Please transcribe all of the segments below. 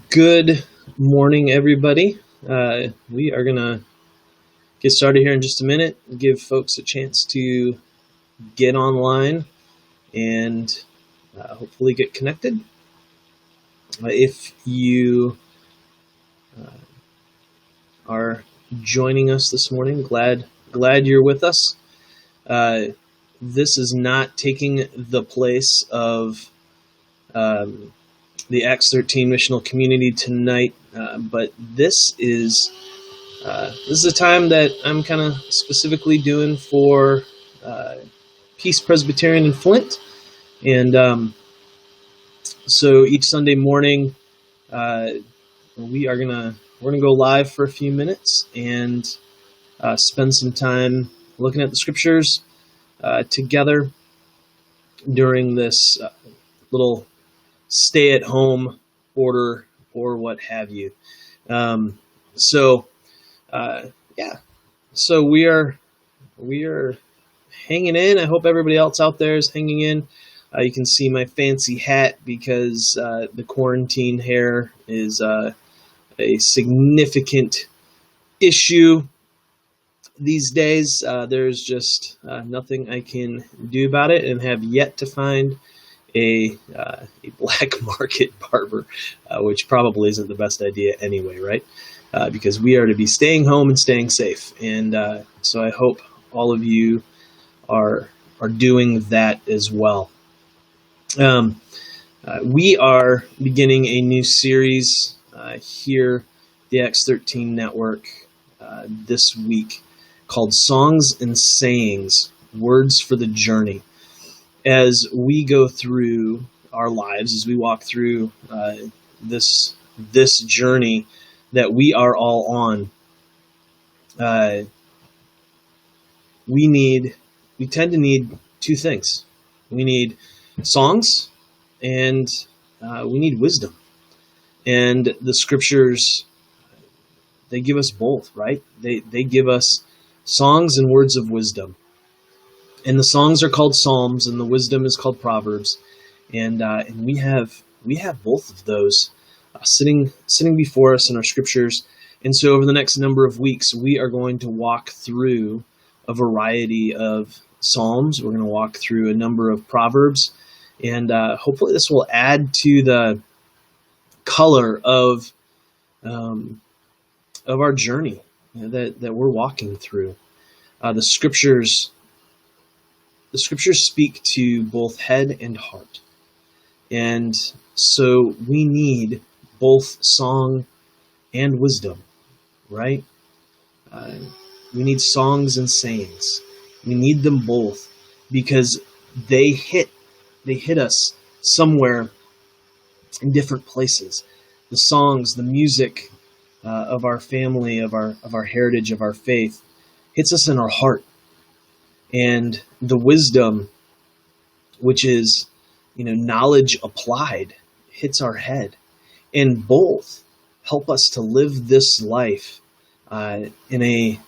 Good morning, everybody. We are going to get started here in just a minute, give folks a chance to get online and hopefully get connected. If you are joining us this morning, glad you're with us. This is not taking the place of the Acts 13 missional community tonight, but this is a time that I'm kind of specifically doing for Peace Presbyterian in Flint, and so each Sunday morning we're gonna go live for a few minutes and spend some time looking at the scriptures together during this little stay-at-home order or what have you. So we are hanging in. I hope everybody else out there is hanging in. You can see my fancy hat because the quarantine hair is a significant issue these days. There's just nothing I can do about it, and have yet to find a black market barber, which probably isn't the best idea anyway, right? Because we are to be staying home and staying safe, and so I hope all of you are doing that as well. We are beginning a new series here, the Acts 13 Network, this week, called Songs and Sayings, Words for the Journey. As we go through our lives, as we walk through this journey that we are all on, we tend to need two things. We need songs, and we need wisdom. And the scriptures, they give us both, right? They give us songs and words of wisdom. And the songs are called Psalms, and the wisdom is called Proverbs. And we have both of those sitting before us in our scriptures. And so over the next number of weeks, we are going to walk through a variety of Psalms. We're going to walk through a number of Proverbs, and hopefully this will add to the color of our journey that we're walking through. The scriptures speak to both head and heart, and so we need both song and wisdom, right? We need songs and sayings. We need them both because they hit us somewhere in different places. The songs, the music of our family, of our heritage, of our faith, hits us in our heart. And the wisdom, which is, knowledge applied, hits our head. And both help us to live this life in a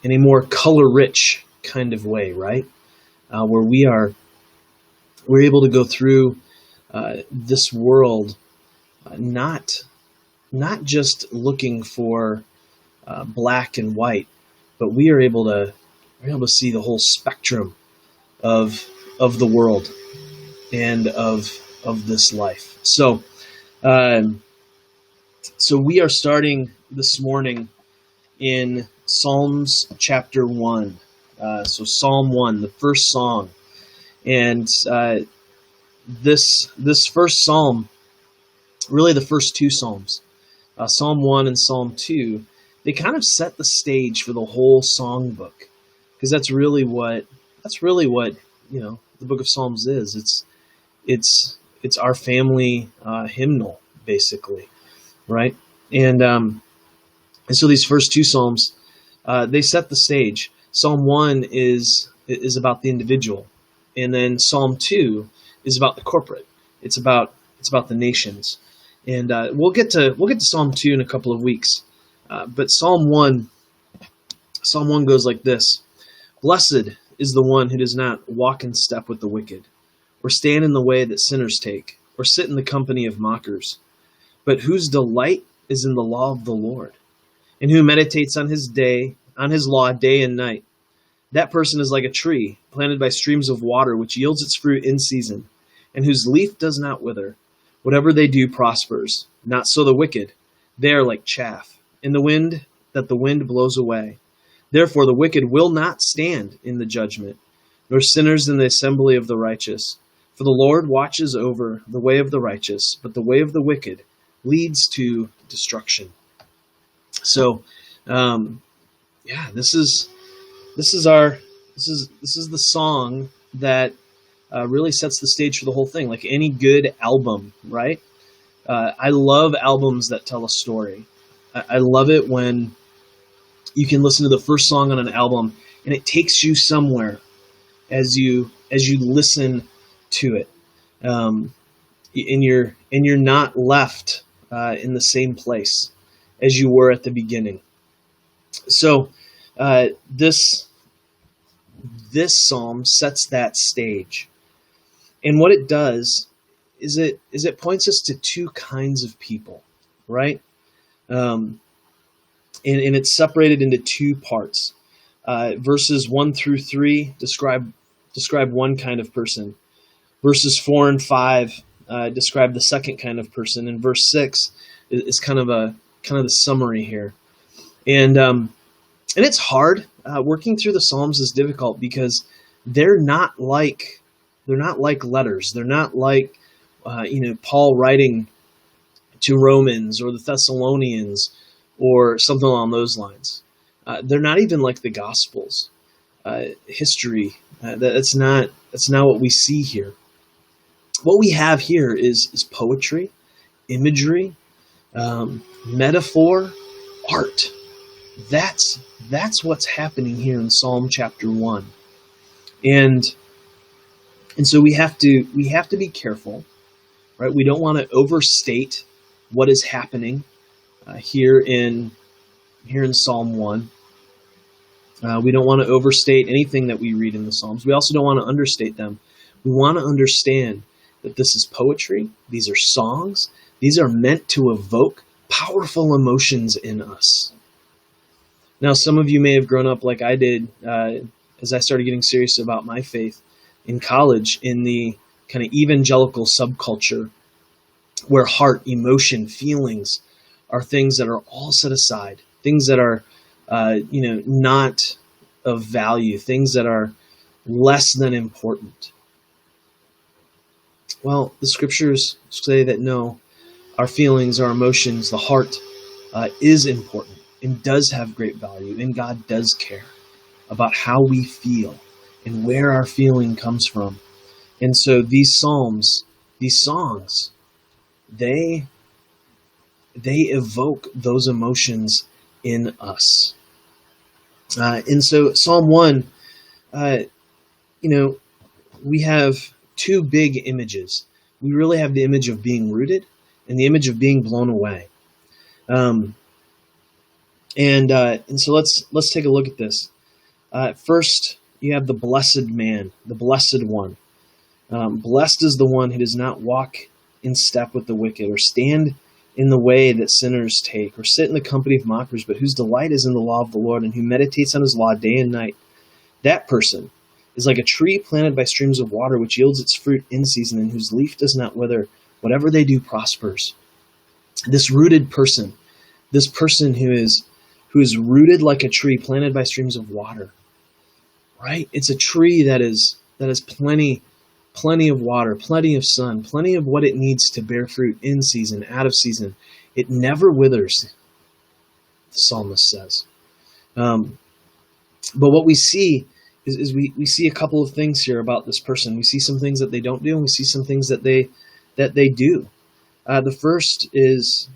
more color-rich kind of way, right? Where we're able to go through this world, not just looking for black and white, but we're able to see the whole spectrum of the world and of this life. So we are starting this morning in Psalms chapter 1. So Psalm 1, the first song. And this first psalm, really the first two psalms, Psalm 1 and Psalm 2, they kind of set the stage for the whole songbook, because that's really what the book of Psalms is. It's our family hymnal, basically, right? And so these first two psalms, they set the stage. Psalm 1 is about the individual, and then Psalm 2 is about the corporate. It's about the nations. And we'll get to Psalm 2 in a couple of weeks. But Psalm 1 goes like this: Blessed is the one who does not walk in step with the wicked, or stand in the way that sinners take, or sit in the company of mockers. but whose delight is in the law of the Lord, and who meditates on his law day and night. That person is like a tree planted by streams of water, which yields its fruit in season, and whose leaf does not wither. Whatever they do prospers. Not so the wicked. They are like chaff in the wind that the wind blows away. Therefore the wicked will not stand in the judgment, nor sinners in the assembly of the righteous. For the Lord watches over the way of the righteous, but the way of the wicked leads to destruction. So, this is the song that really sets the stage for the whole thing. Like any good album, right? I love albums that tell a story. I love it when you can listen to the first song on an album and it takes you somewhere as you listen to it, and you're not left in the same place as you were at the beginning. So this psalm sets that stage, and what it does is it points us to two kinds of people, right? And it's separated into two parts. Verses 1 through 3 describe one kind of person. Verses 4 and 5 describe the second kind of person, and verse 6 is kind of the summary here. And it's hard. Working through the Psalms is difficult because they're not like letters. They're not like Paul writing to Romans or the Thessalonians or something along those lines. They're not even like the Gospels. History. That's not what we see here. What we have here is poetry, imagery, metaphor, art. That's what's happening here in Psalm chapter 1. And so we have to be careful, right? We don't want to overstate what is happening here in Psalm 1. We don't want to overstate anything that we read in the Psalms. We also don't want to understate them. We want to understand that this is poetry. These are songs. These are meant to evoke powerful emotions in us. Now, some of you may have grown up like I did as I started getting serious about my faith in college, in the kind of evangelical subculture where heart, emotion, feelings are things that are all set aside, things that are not of value, things that are less than important. Well, the scriptures say that no, our feelings, our emotions, the heart is important and does have great value, and God does care about how we feel and where our feeling comes from. And so these psalms, these songs, they evoke those emotions in us. And so Psalm 1, we have two big images. We really have the image of being rooted and the image of being blown away. And so let's take a look at this. First, you have the blessed man, the blessed one. Blessed is the one who does not walk in step with the wicked, or stand in the way that sinners take, or sit in the company of mockers, but whose delight is in the law of the Lord, and who meditates on his law day and night. That person is like a tree planted by streams of water, which yields its fruit in season, and whose leaf does not wither. Whatever they do prospers. This rooted person, this person who is rooted like a tree planted by streams of water, right? It's a tree that is plenty of water, plenty of sun, plenty of what it needs to bear fruit in season, out of season. It never withers, the psalmist says. But what we see is we see a couple of things here about this person. We see some things that they don't do, and we see some things that they do. The first is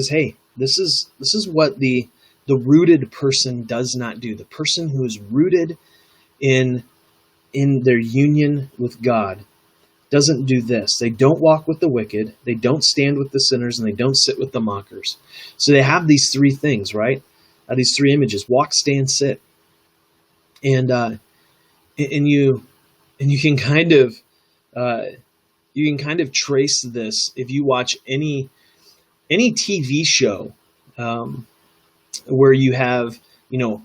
hey, this is what the rooted person does not do. The person who is rooted in their union with God doesn't do this. They don't walk with the wicked, they don't stand with the sinners, and they don't sit with the mockers. So they have these three things, right? These three images: walk, stand, sit. And you can kind of trace this if you watch any any TV show where you have,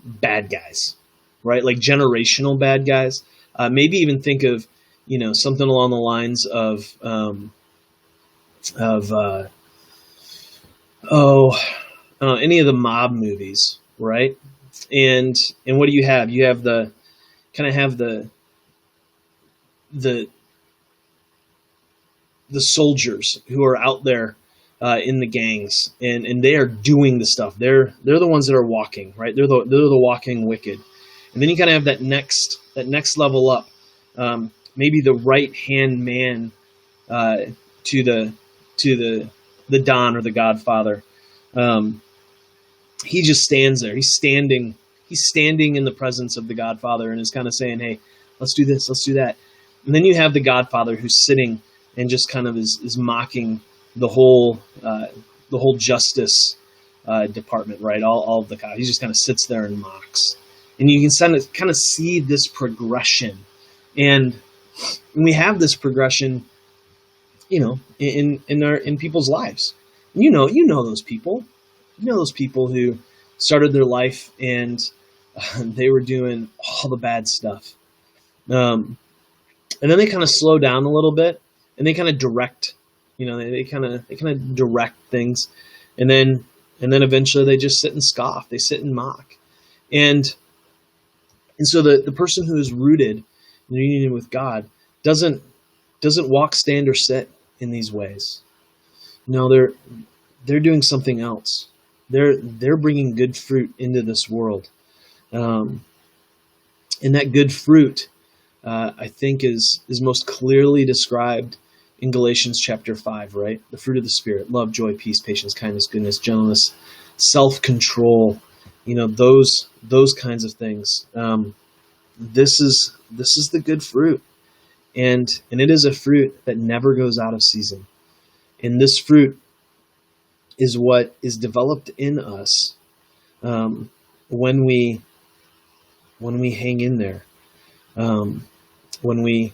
bad guys, right? Like generational bad guys. Maybe even think of, something along the lines of any of the mob movies, right? And what do you have? You have the the the soldiers who are out there in the gangs, and they are doing the stuff. They're the ones that are walking, right? They're the walking wicked. And then you kind of have that next level up, maybe the right hand man to the Don or the Godfather. He just stands there. He's standing in the presence of the Godfather and is kind of saying, "Hey, let's do this, let's do that." And then you have the Godfather who's sitting and just kind of is mocking the whole justice department, right? All of the cops. He just kind of sits there and mocks, and you can kind of see this progression, and we have this progression, in people's lives. You know those people. You know those people who started their life and they were doing all the bad stuff. And then they kind of slow down a little bit and they kind of direct, they kind of direct things. And then eventually they just sit and scoff. They sit and mock. And so the person who is rooted in union with God doesn't walk, stand, or sit in these ways. No, they're doing something else. They're bringing good fruit into this world, and that good fruit, I think, is most clearly described in Galatians chapter 5. Right, the fruit of the Spirit: love, joy, peace, patience, kindness, goodness, gentleness, self-control. Those kinds of things. This is the good fruit, and it is a fruit that never goes out of season. And this fruit is what is developed in us when we hang in there, when we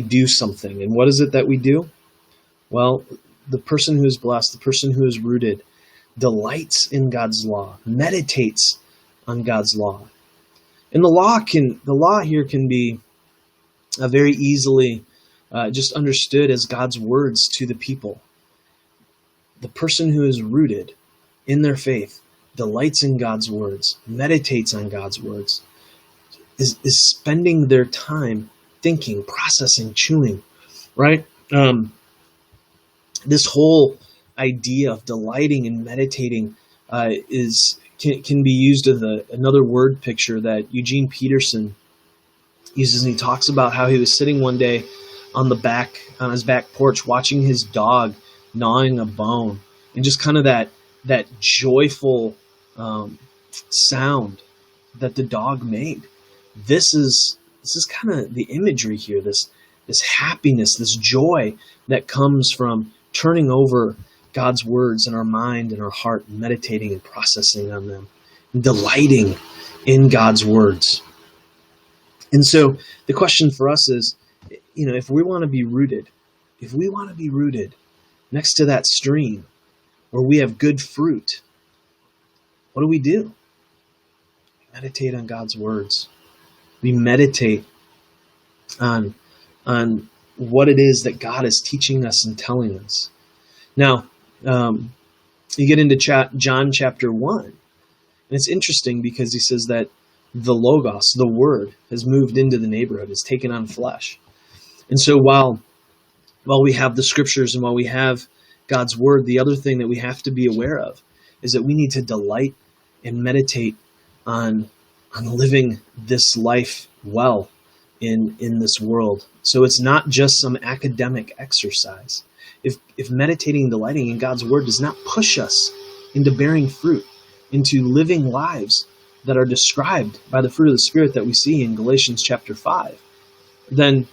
do something. And what is it that we do? Well, the person who is blessed, the person who is rooted, delights in God's law, meditates on God's law. And the law here can be very easily just understood as God's words to the people. The person who is rooted in their faith, delights in God's words, meditates on God's words, is spending their time thinking, processing, chewing, right? This whole idea of delighting and meditating can be used as another word picture that Eugene Peterson uses. And he talks about how he was sitting one day on his back porch watching his dog gnawing a bone, and just kind of that joyful sound that the dog made. This is kind of the imagery here, this happiness, this joy that comes from turning over God's words in our mind and our heart, and meditating and processing on them, and delighting in God's words. And so the question for us is, if we want to be rooted next to that stream where we have good fruit, what do? We meditate on God's words. We meditate on what it is that God is teaching us and telling us. Now, you get into John chapter 1, and it's interesting because he says that the Logos, the Word, has moved into the neighborhood, has taken on flesh. And so while we have the Scriptures and while we have God's Word, the other thing that we have to be aware of is that we need to delight and meditate on living this life well in this world. So it's not just some academic exercise. If meditating and delighting in God's Word does not push us into bearing fruit, into living lives that are described by the fruit of the Spirit that we see in Galatians chapter 5, then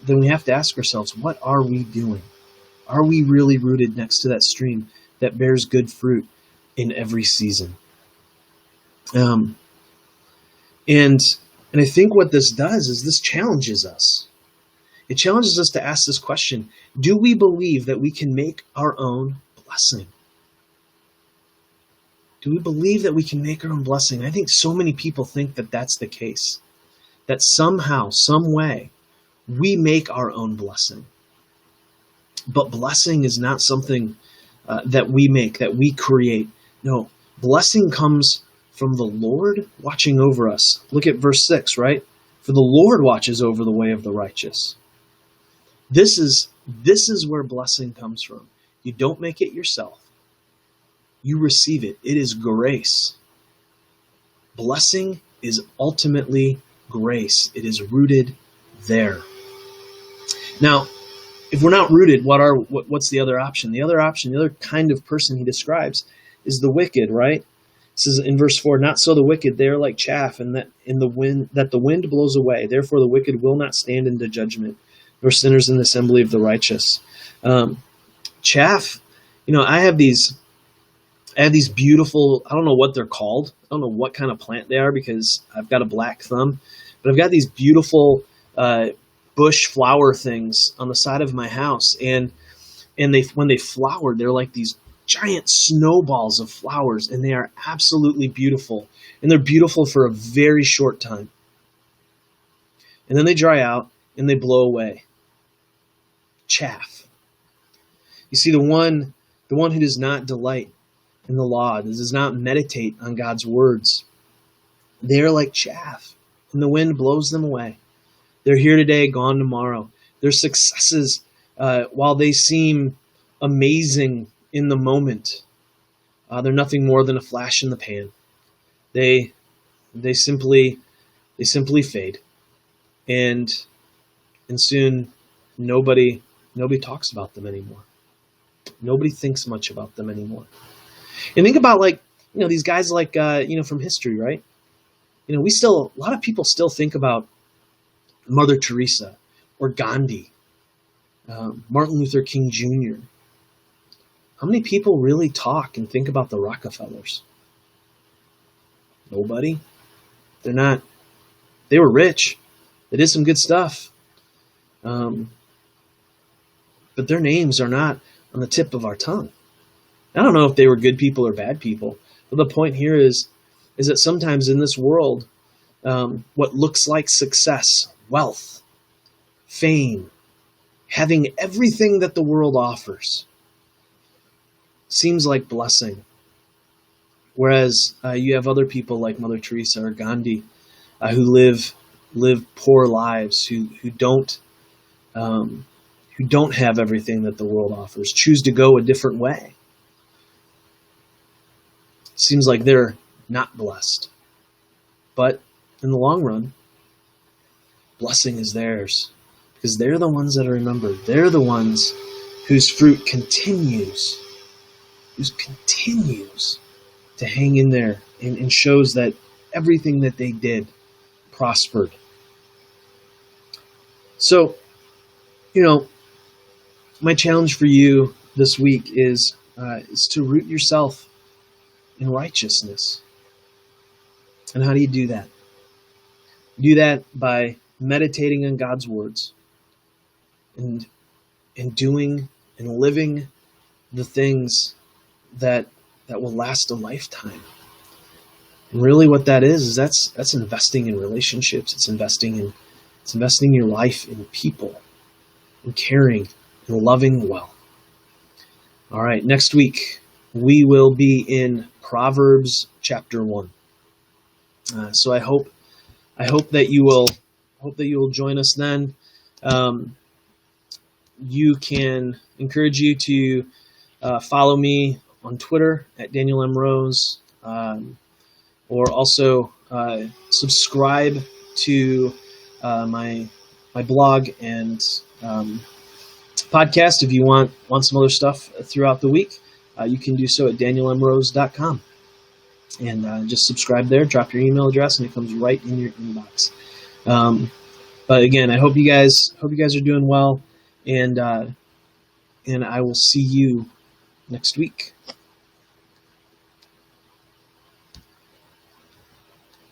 we have to ask ourselves, what are we doing? Are we really rooted next to that stream that bears good fruit in every season? And I think what this does is this challenges us. It challenges us to ask this question: do we believe that we can make our own blessing? Do we believe that we can make our own blessing? I think so many people think that that's the case, that somehow, some way, we make our own blessing. But blessing is not something that we make, that we create. No, blessing comes from the Lord watching over us. Look at verse 6, right? For the Lord watches over the way of the righteous. This is where blessing comes from. You don't make it yourself. You receive it. It is grace. Blessing is ultimately grace. It is rooted there. Now, if we're not rooted, what's the other option? The other option, the other kind of person he describes is the wicked, right? It says in verse 4, not so the wicked, they are like chaff, and that the wind blows away. Therefore the wicked will not stand in the judgment, nor sinners in the assembly of the righteous. Chaff, I have these beautiful, I don't know what they're called. I don't know what kind of plant they are because I've got a black thumb, but I've got these beautiful bush flower things on the side of my house, and when they flower, they're like these giant snowballs of flowers, and they are absolutely beautiful, and they're beautiful for a very short time, and then they dry out and they blow away. Chaff. You see, the one who does not delight in the law, does not meditate on God's words, they are like chaff, and the wind blows them away. They're here today, gone tomorrow. Their successes, while they seem amazing in the moment, they're nothing more than a flash in the pan. They simply fade, and soon nobody talks about them anymore. Nobody thinks much about them anymore. And think about these guys from history, right? A lot of people still think about Mother Teresa or Gandhi, Martin Luther King Jr. How many people really talk and think about the Rockefellers? Nobody. They're not. They were rich. They did some good stuff. But their names are not on the tip of our tongue. I don't know if they were good people or bad people, but the point here is that sometimes in this world, what looks like success, wealth, fame, having everything that the world offers, seems like blessing. Whereas you have other people like Mother Teresa or Gandhi who live poor lives, who don't have everything that the world offers, choose to go a different way. Seems like they're not blessed. But in the long run, blessing is theirs because they're the ones that are remembered. They're the ones whose fruit continues to hang in there and shows that everything that they did prospered. So, my challenge for you this week is to root yourself in righteousness. And how do you do that? Do that by meditating on God's words and doing and living the things that will last a lifetime. And really what that is that's investing in relationships. It's investing your life in people and caring and loving well. All right, next week we will be in Proverbs chapter 1. So I hope that you will join us then. You can encourage you to follow me on Twitter at Daniel M. Rose, or also subscribe to my blog and podcast if you want some other stuff throughout the week. You can do so at danielmrose.com. And just subscribe there, drop your email address, and it comes right in your inbox. But again, I hope you guys are doing well, and I will see you next week.